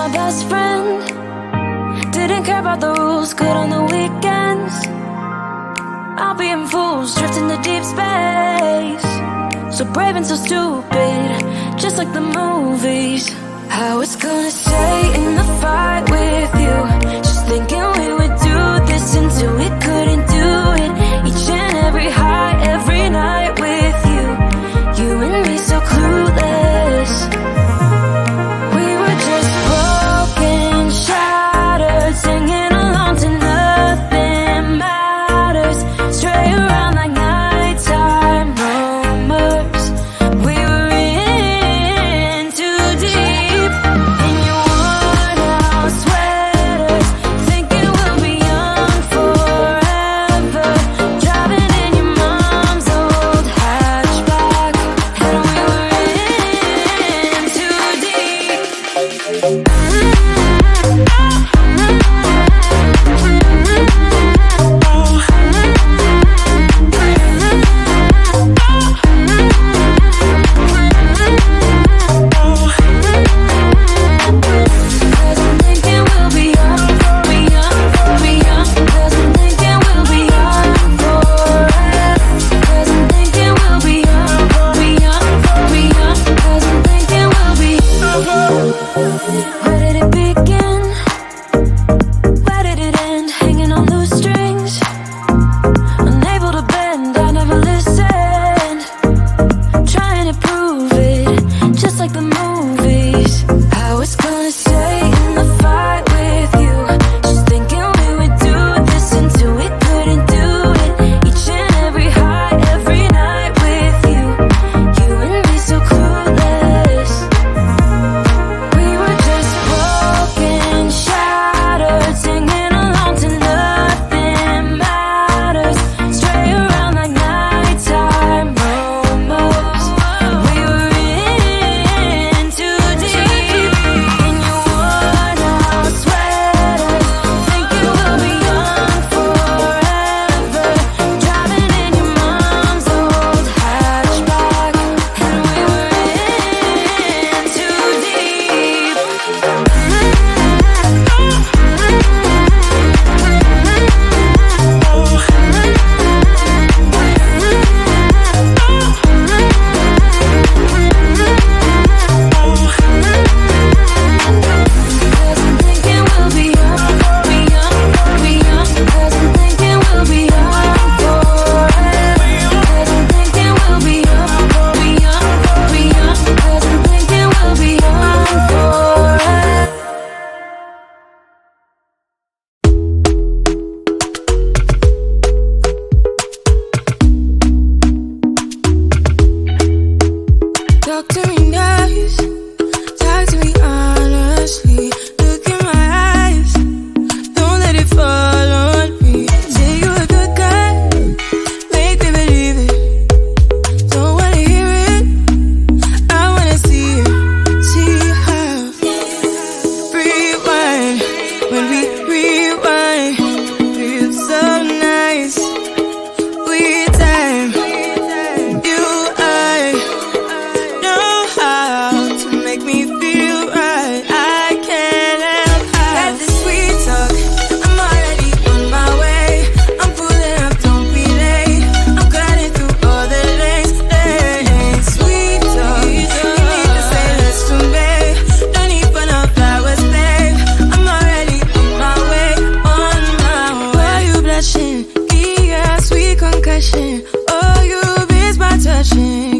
my best friend. Didn't care about the rules, good on the weekends. I'll be in fools, drifting to deep space. So brave and so stupid, just like the movies. I was gonna stay in the fight with you, just thinking we would do this until we couldn't do it. Each and every high, every night with you. You and me so clueless. We were just broken, shattered, singing along to nothing matters. Stray around like nighttime rumors. We were in too deep. In your worn out sweaters, thinking we'll be young forever. Driving in your mom's old hatchback, and we were in too deep. Where did it begin? Where did it end? Hanging on loose strings, unable to bend. I never listened, trying to prove it, just like the movies. I was gonna stay in the fight with you, just thinking we would do this until we couldn't do it. Each and every high, every night with you. You and me so clueless. We were just broken, shattered, singing along to nothing matters. Stray around like nighttime rumors. We were in too deep. In your worn out sweaters, thinking we'll be young forever. Driving in your mom's old hatchback, and we were in too deep. Cause I'm thinking we'll be young, be young, be young. Cause I'm thinking we'll be young forever. Cause I'm thinking we'll be young, be young, be young. Cause I'm thinking we'll be young forever. Talk to me nice, talk to me honestly. Look in my eyes, don't let it fall on me. Say you a good guy, make me believe it. Don't wanna hear it, I wanna see it. See how rewind, when we rewind, feels so nice. We time, you I know how to make me feel right. I can't help how. Got this sweet talk, I'm already on my way. I'm pulling up, don't be late. I'm cutting through all the lanes. Sweet talk, you need to say less to me. Don't need for no flowers, babe. I'm already on my way, on my way. Why you blushing? Yeah, sweet concussion. Oh, you miss my touching.